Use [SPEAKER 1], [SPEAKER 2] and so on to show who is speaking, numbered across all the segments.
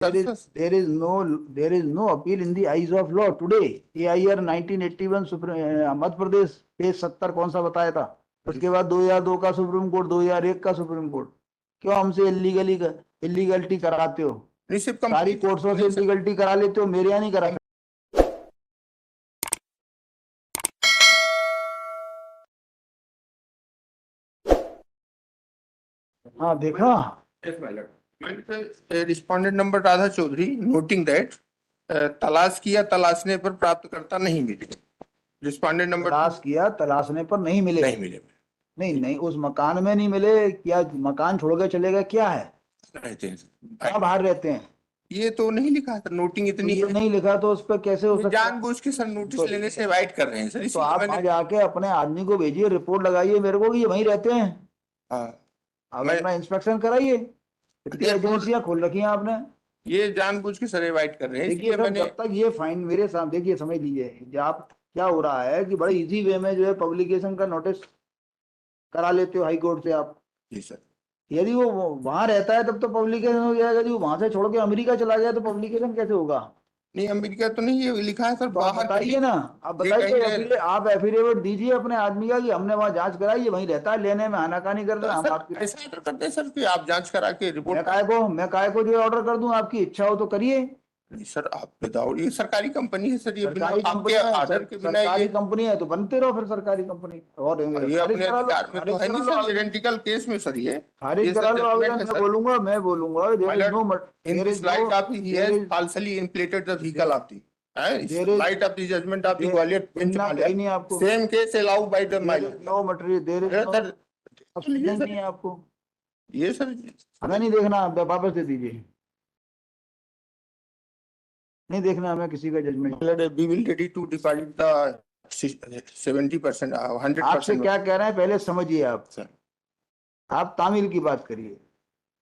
[SPEAKER 1] there is no appeal in the eyes of law today. AIR 1981 Madhya Pradesh page 70 कौन सा बताया था? उसके बाद 2002 का सुप्रीम कोर्ट, 2001 का सुप्रीम कोर्ट। क्यों हमसे इलीगलिटी कराते हो? सारी कोर्ट्सों से इलीगलिटी करा लेते हो, मेरे यहाँ नहीं करा। हाँ देखा।
[SPEAKER 2] Respondent number Radha Chaudhary noting that तलाश किया, तलाशने पर प्राप्तकर्ता नहीं मिले। रिस्पोंडेंट नंबर
[SPEAKER 1] तलाश किया, तलाशने पर नहीं मिले। नहीं, उस मकान में नहीं मिले। क्या मकान छोड़ के चले गए? क्या है,
[SPEAKER 2] रहते हैं
[SPEAKER 1] क्या बाहर रहते हैं?
[SPEAKER 2] ये तो नहीं लिखा था, नोटिंग इतनी
[SPEAKER 1] तो नहीं लिखा तो उस पर कैसे हो सकता?
[SPEAKER 2] जानबूझ के सर नोटिस लेने से अवॉइड कर रहे हैं सर।
[SPEAKER 1] तो आप वहां जाके अपने आदमी को भेजिए, रिपोर्ट लगाइए मेरे को कि ये वहीं रहते हैं। आप अपना इंस्पेक्शन कराइए। इतनी एजेंसियां खोल रखी हैं आपने।
[SPEAKER 2] ये जानबूझ के सर अवॉइड कर रहे हैं।
[SPEAKER 1] देखिए सर, जब तक ये फाइन मेरे सामने, देखिए समझ लीजिए आप क्या हो रहा है कि बड़े इजी वे में जो है पब्लिकेशन का नोटिस करा लेते हो हाई कोर्ट से आप।
[SPEAKER 2] जी सर।
[SPEAKER 1] यदि वो वहां रहता है तब तो पब्लिकेशन हो जाएगा। यदि वो वहां से छोड़ के अमेरिका चला गया तो पब्लिकेशन कैसे होगा?
[SPEAKER 2] नहीं, अमेरिका तो नहीं ये लिखा है सर।
[SPEAKER 1] तो बाहर बताइए ना, आप बताइए, आप एफिडेविट दीजिए अपने आदमी का कि हमने वहां जांच कराई, वहीं रहता है, लेने में आनाकानी कर रहे हैं। हम आपकी
[SPEAKER 2] ऐसा ऑर्डर करते हैं सर कि आप जांच करा के रिपोर्ट।
[SPEAKER 1] मैं काय को जो ऑर्डर कर दूं? आपकी इच्छा हो तो करिए।
[SPEAKER 2] नहीं सर, आप बताओ, ये सरकारी कंपनी है सर, ये बिना
[SPEAKER 1] सरकारी
[SPEAKER 2] आपके ऑर्डर के बिना
[SPEAKER 1] सरकारी कंपनी है तो बनते रहो फिर सरकारी कंपनी। और
[SPEAKER 2] ये अपने अधिकार में तो है नहीं सर। आइडेंटिकल केस में सर ये
[SPEAKER 1] खारिज करा लो आवेदन। मैं बोलूंगा
[SPEAKER 2] in this light of he has falsely inflated the vehicle of the light of the judgment of the Gwalior bench
[SPEAKER 1] आपको
[SPEAKER 2] same case allowed by the
[SPEAKER 1] no material there is नहीं है आपको।
[SPEAKER 2] ये सर
[SPEAKER 1] हमें नहीं देखना, वापस दे दीजिए। नहीं देखना हमें किसी का judgement.
[SPEAKER 2] we will ready to deposit the 70%, 100%।
[SPEAKER 1] आपसे क्या कह रहे हैं पहले समझिए आप। आप तामील की बात करिए।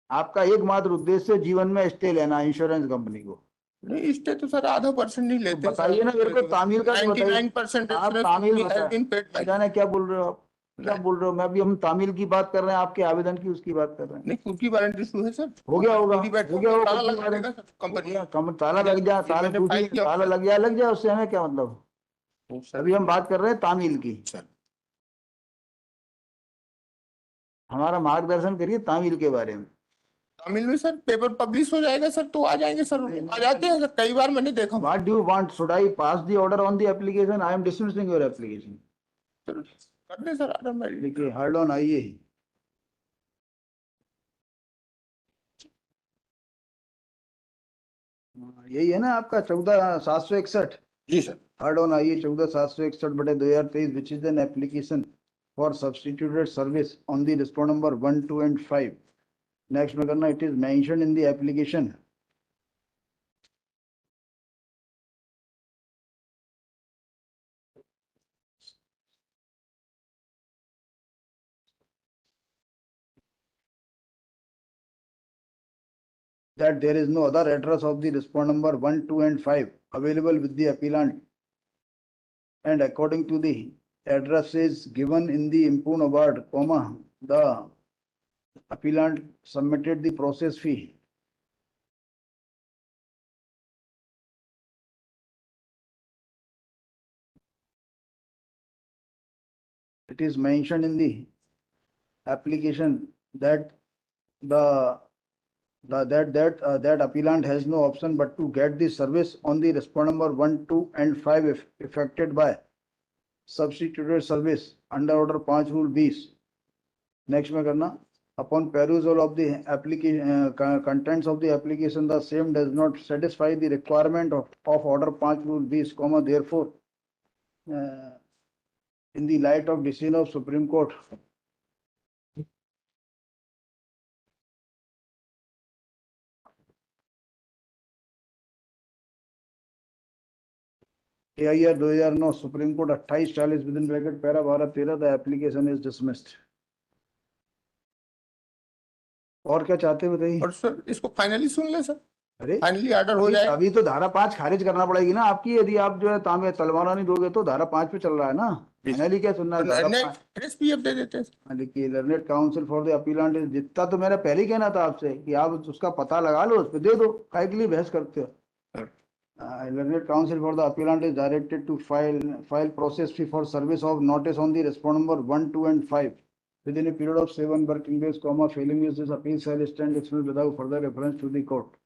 [SPEAKER 1] आपका एकमात्र उद्देश्य जीवन में स्टे लेना इंश्योरेंस कंपनी को।
[SPEAKER 2] नहीं, स्टे तो सर आधा % नहीं लेते।
[SPEAKER 1] बताइए ना मेरे को तामील का।
[SPEAKER 2] 99%
[SPEAKER 1] आप तामील जाने क्या बोल रहे हो आप? क्या बोल रहे हो? मैं अभी हम तामील की बात कर रहे हैं, आपके आवेदन की उसकी बात कर रहे हैं।
[SPEAKER 2] नहीं, खुद की वारंटी इशू है सर।
[SPEAKER 1] हो गया होगा,
[SPEAKER 2] ताला लग जाएगा कंपनी।
[SPEAKER 1] ताला लग जाए, ताला लग जाए, उससे हमें क्या मतलब? अभी हम बात कर रहे हैं तामील की। हमारा मार्गदर्शन करिए तामील के बारे में।
[SPEAKER 2] तामिल में सर पेपर पब्लिश हो जाएगा सर, तो आ जाएंगे सर। आ जाते हैं सर, कई बार मैंने देखा।
[SPEAKER 1] What do you want? Should I pass the order on the application? I am dismissing your application.
[SPEAKER 2] कर दे सर ऑर्डर में।
[SPEAKER 1] देखिए हर्ड ऑन आइए। यही है ना आपका 14,761?
[SPEAKER 2] जी सर।
[SPEAKER 1] हर्ड ऑन आइए 14,761/2023 which is an application for substituted service on the respond number 1, 2 and 5. Next में करना, it is mentioned in the application that there is no other address of the respond number 1, 2 and 5 available with the appellant, and according to the addresses given in the impugned award, the appellant submitted the process fee. It is mentioned in the application that that appellant has no option but to get the service on the respond number 1, 2 and 5 if affected by substituted service under order 5 rule 20. Next में करना, upon perusal of the application contents of the application, the same does not satisfy the requirement of order 5 rule 20, therefore in the light of decision of Supreme Court, AIR 2009 Supreme Court 2840 within bracket para 12-13, the application is dismissed. और क्या चाहते हैं बताइए?
[SPEAKER 2] और sir इसको finally सुन ले sir.
[SPEAKER 1] अरे
[SPEAKER 2] finally order हो
[SPEAKER 1] अभी
[SPEAKER 2] जाए।
[SPEAKER 1] अभी तो धारा 5 खारिज करना पड़ेगी ना आपकी, यदि आप जो है तामे तलवारा नहीं दोगे तो धारा 5 पे चल रहा है ना। फाइनली क्या सुनना है, धारा 5।
[SPEAKER 2] एसपीएफ दे देते हैं।
[SPEAKER 1] देखिए learned council for the appellate, जितना तो मेरा पहले ही कहना था आपसे कि आप उसका पता लगा लो, उस पर दे दो, काय के लिए बहस करते हो।
[SPEAKER 2] Sir,
[SPEAKER 1] Learned counsel for the appellant is directed to file process fee for service of notice on the respondent number 1, 2, and 5 within a period of 7 working days, comma, failing which this appeal shall stand dismissed without further reference to the court.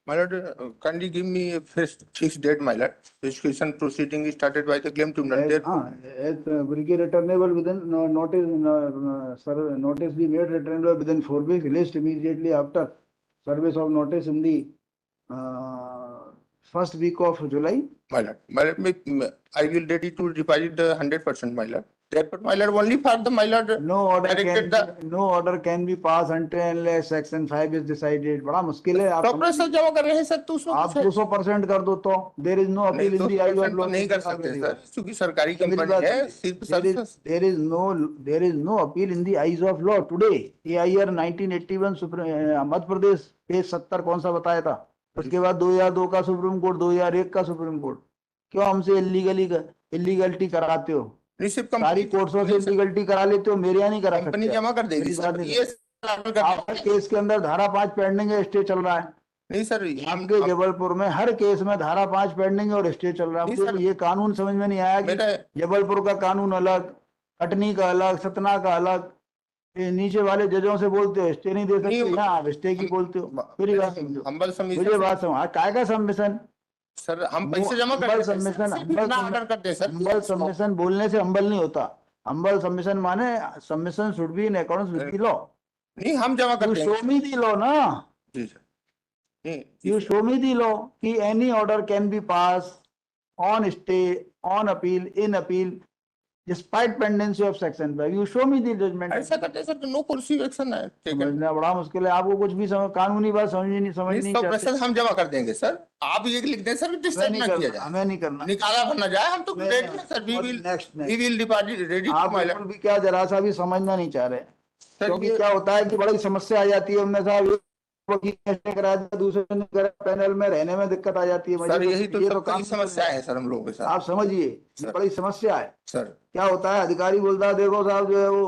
[SPEAKER 2] my lord, kindly give me a fixed date, my lord. Execution proceeding is started by the claim tribunal. Therefore,
[SPEAKER 1] As will be returnable within notice be made returnable within 4 weeks, released immediately after service of notice in the first week of July.
[SPEAKER 2] my lord, I will ready to deposit the 100%, my lord. Therefore, my lord, only for the my lord.
[SPEAKER 1] No order can be passed until unless section 5 is decided. बड़ा मुश्किल है। आप
[SPEAKER 2] proper सब जमा कर रहे हैं sir, तो उसमें
[SPEAKER 1] आप 200% कर दो तो there is no appeal in the eye of law.
[SPEAKER 2] नहीं कर सकते सर, क्योंकि सरकारी कंपनी है। सिर्फ
[SPEAKER 1] there is no appeal in the eyes of law today. AIR 1981 Madhya Pradesh page 70 कौन सा बताया था, उसके बाद 2002 का सुप्रीम कोर्ट, 2001 का सुप्रीम कोर्ट। क्यों हमसे इलीगलिटी कराते हो? सारी कोर्टों से इलीगलिटी करा लेते हो, मेरे यहाँ नहीं करा सकते।
[SPEAKER 2] कंपनी जमा कर देगी सर, ये
[SPEAKER 1] आपका केस के अंदर धारा 5 पेंडिंग है, स्टे चल रहा है।
[SPEAKER 2] नहीं सर,
[SPEAKER 1] आपके जबलपुर में हर केस में धारा 5 पेंडिंग है और स्टे चल रहा है। मुझे ये कानून समझ में नहीं आया कि जबलपुर का कानून अलग, कटनी का अलग, सतना का अलग। ये नीचे वाले जजों से बोलते हो स्टे नहीं दे सकते, यहाँ आप स्टे की बोलते हो। मेरी बात समझो, मुझे बात समझ, काय का सबमिशन
[SPEAKER 2] सर, हम पैसे जमा कर देते हैं सर।
[SPEAKER 1] हम्बल सबमिशन बोलने से हम्बल नहीं होता। हम्बल सबमिशन माने submission should be in accordance with the law.
[SPEAKER 2] नहीं, हम जमा करते हैं।
[SPEAKER 1] You show me the law ना।
[SPEAKER 2] जी sir,
[SPEAKER 1] you show me the law कि any order can be pass on stay, on appeal, in appeal, despite pendency of section 5। You show me the judgment.
[SPEAKER 2] ऐसा करते हैं sir, no pursue action है।
[SPEAKER 1] समझना बड़ा मुश्किल है, आपको कुछ भी कानूनी बात समझनी
[SPEAKER 2] चाहते। हम जमा कर देंगे सर, आप ये लिख दें सर, डिस्टर्ब ना किया जाए,
[SPEAKER 1] हमें नहीं करना,
[SPEAKER 2] निकाला भरना जाए। हम तो रेडी हैं sir, we will deposit ready.
[SPEAKER 1] आप बिल्कुल भी क्या जरा सा भी समझना नहीं चाह रहे, क्योंकि क्या होता है कि बड़ी समस्या आ जाती है। हमने साहब वकील ने करा दिया, दूसरे ने करा, पैनल में रहने में दिक्कत आ जाती है।
[SPEAKER 2] सर यही तो काम समस्या है सर हम लोगों के साथ।
[SPEAKER 1] आप समझिए, बड़ी समस्या है
[SPEAKER 2] सर।
[SPEAKER 1] क्या होता है, अधिकारी बोलता है देखो साहब जो है वो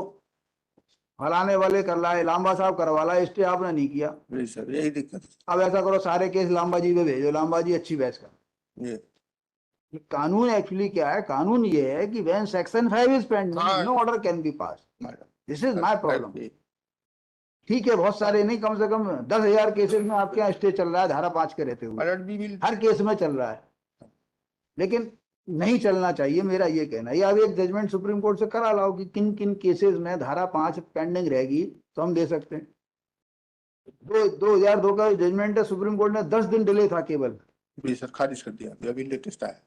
[SPEAKER 1] फलाने वाले कर लाए, लांबा साहब करवा लाए, स्टे आपने नहीं किया।
[SPEAKER 2] सर यही दिक्कत।
[SPEAKER 1] अब ऐसा करो सारे केस लांबा जी पे भेजो, लांबा जी अच्छी बहस कर। ये कानून एक्चुअली क्या है, कानून ये है कि when section 5 is pending no order can be pass. This is my problem. ठीक है, बहुत सारे नहीं, कम से कम 10,000 केसेस में आपके यहाँ स्टे चल रहा है धारा 5 के रहते हुए, हर केस में चल रहा है, लेकिन नहीं चलना चाहिए, मेरा ये कहना है। या अब एक जजमेंट सुप्रीम कोर्ट से करा लाओ कि किन किन केसेस में धारा 5 पेंडिंग रहेगी तो हम दे सकते हैं। 2002 का जजमेंट है, सुप्रीम कोर्ट ने 10 दिन डिले था केवल।
[SPEAKER 2] सर खारिज कर दिया, अभी लेटेस्ट आया।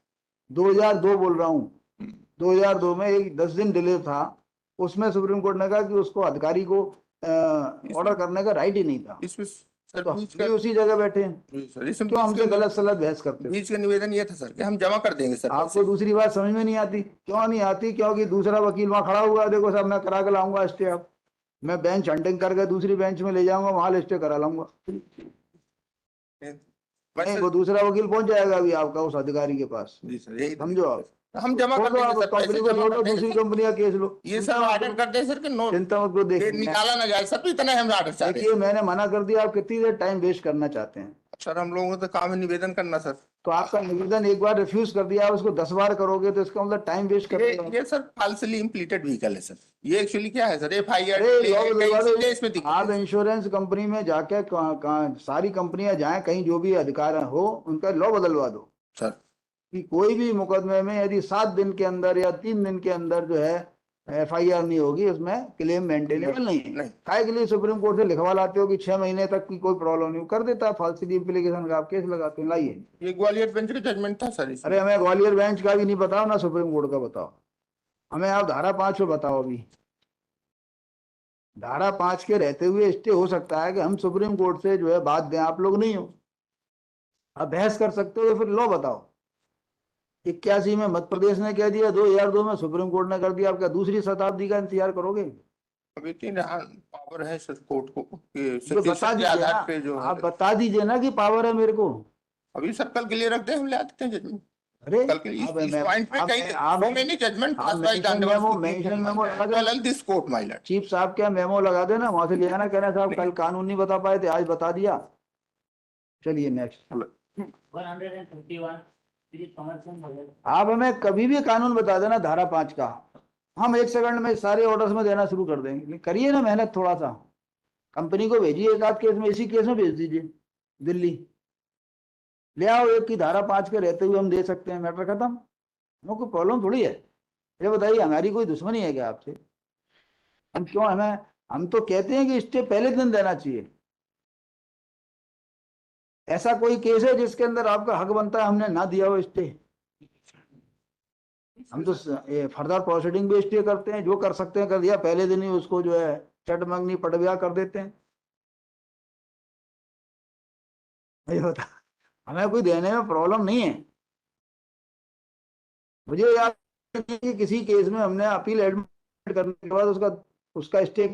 [SPEAKER 1] 2002 बोल रहा हूँ, 2002 में एक 10 दिन डिले था, उसमें सुप्रीम कोर्ट ने कहा कि उसको अधिकारी को ऑर्डर करने का राइट ही नहीं था।
[SPEAKER 2] इसमें सर
[SPEAKER 1] तो उसी जगह बैठे हैं, तो हमसे गलत सलत बहस करते हैं।
[SPEAKER 2] बीच का निवेदन ये था सर कि हम जमा कर देंगे सर।
[SPEAKER 1] आपको दूसरी बात समझ में नहीं आती, क्यों नहीं आती? क्योंकि दूसरा वकील वहां खड़ा हुआ, देखो साहब मैं करा के लाऊंगा स्टे, अब मैं बेंच हंटिंग करके दूसरी बेंच में ले जाऊंगा, वहां स्टे करा लाऊंगा। नहीं, वो दूसरा वकील पहुंच जाएगा अभी आपका उस अधिकारी के पास।
[SPEAKER 2] जी सर, यही
[SPEAKER 1] समझो आप,
[SPEAKER 2] हम जमा कर देंगे सर,
[SPEAKER 1] कंपनी को छोड़ दो, दूसरी कंपनी का केस लो।
[SPEAKER 2] ये सब ऑर्डर करते हैं सर कि नो
[SPEAKER 1] चिंता मत करो, देखिए
[SPEAKER 2] निकाला ना जाए सर, इतना हम ऑर्डर चाहते हैं।
[SPEAKER 1] देखिए मैंने मना कर दिया, आप कितनी देर टाइम वेस्ट करना चाहते हैं?
[SPEAKER 2] सर हम लोगों का काम है निवेदन करना सर।
[SPEAKER 1] तो आपका निवेदन एक बार रिफ्यूज कर दिया, आप उसको 10 बार करोगे तो इसका मतलब टाइम वेस्ट कर रहे हो।
[SPEAKER 2] ये सर फाल्सली इम्प्लीटेड व्हीकल है सर, ये एक्चुअली क्या है सर, FIR
[SPEAKER 1] आप इंश्योरेंस कंपनी में जाके सारी कंपनियां जाएं, कहीं जो भी अधिकार हो उनका लॉ बदलवा दो
[SPEAKER 2] सर,
[SPEAKER 1] कि कोई भी मुकदमे में यदि 7 दिन के अंदर या 3 दिन के अंदर जो है FIR नहीं होगी, उसमें क्लेम मेंटेनेबल नहीं है। काय के लिए सुप्रीम कोर्ट से लिखवा लाते हो कि 6 महीने तक की कोई प्रॉब्लम नहीं कर देता, फाल्सिटी इम्प्लीकेशन का आप केस लगाते हैं। लाइए,
[SPEAKER 2] ये ग्वालियर बेंच का जजमेंट था सर।
[SPEAKER 1] अरे हमें ग्वालियर बेंच का भी नहीं बताओ ना सुप्रीम कोर्ट का बताओ, हमें आप धारा 5 पे बताओ। अभी धारा 5 के रहते हुए स्टे हो सकता है कि हम सुप्रीम कोर्ट से जो है बात दें, आप लोग नहीं हो, आप बहस कर सकते हो, तो फिर लॉ बताओ। 81 में मध्य प्रदेश ने कह दिया, 2002 में सुप्रीम कोर्ट ने कर दिया, आप क्या दूसरी शताब्दी का इंतजार करोगे?
[SPEAKER 2] अभी तीन पावर है सर कोर्ट को कि
[SPEAKER 1] जो बता
[SPEAKER 2] सचिव के
[SPEAKER 1] दीजिए
[SPEAKER 2] आधार
[SPEAKER 1] ना,
[SPEAKER 2] पे जो है।
[SPEAKER 1] आप बता दीजिए ना कि पावर है मेरे को।
[SPEAKER 2] अभी सर कल के लिए रखते हैं, हम ले आते हैं जजमेंट
[SPEAKER 1] अरे
[SPEAKER 2] कल के लिए
[SPEAKER 1] आप
[SPEAKER 2] इस पॉइंट पे कहीं
[SPEAKER 1] आप
[SPEAKER 2] so many judgment
[SPEAKER 1] आप
[SPEAKER 2] passed by the
[SPEAKER 1] mention
[SPEAKER 2] Honorable
[SPEAKER 1] memo
[SPEAKER 2] Supreme Court,
[SPEAKER 1] mention
[SPEAKER 2] my
[SPEAKER 1] memo
[SPEAKER 2] lord,
[SPEAKER 1] लगा
[SPEAKER 2] as well
[SPEAKER 1] देना,
[SPEAKER 2] as this court, my lord.
[SPEAKER 1] Chief साहब क्या मेमो लगा देना, वहां से ले आना, कहना साहब कल कानून नहीं बता पाए थे, आज बता दिया। चलिए नेक्स्ट।
[SPEAKER 3] 151 श्री कमल
[SPEAKER 1] आप हमें कभी भी कानून बता देना धारा 5 का, हम 1 सेकंड में सारे ऑर्डर्स में देना शुरू कर देंगे। करिए ना मेहनत थोड़ा सा, कंपनी को भेजिए, एक आध केस में, इसी केस में भेज दीजिए दिल्ली, ले आओ एक की धारा 5 के रहते हुए हम दे सकते हैं, मैटर खत्म। हमें कोई प्रॉब्लम थोड़ी है। ये बताइए हमारी कोई दुश्मनी है क्या आपसे? हम क्यों, हमें, हम तो कहते हैं कि स्टे पहले दिन देना चाहिए। ऐसा कोई केस है जिसके अंदर आपका हक बनता है हमने ना दिया हो स्टे? हम तो फर्दर प्रोसीडिंग भी स्टे करते हैं, जो कर सकते हैं कर दिया, पहले दिन ही उसको जो है चट मंगनी पटव्या कर देते हैं। ये बता, हमें कोई देने में प्रॉब्लम नहीं है। मुझे याद है कि किसी केस में हमने अपील एडमिट करने के बाद उसका स्टे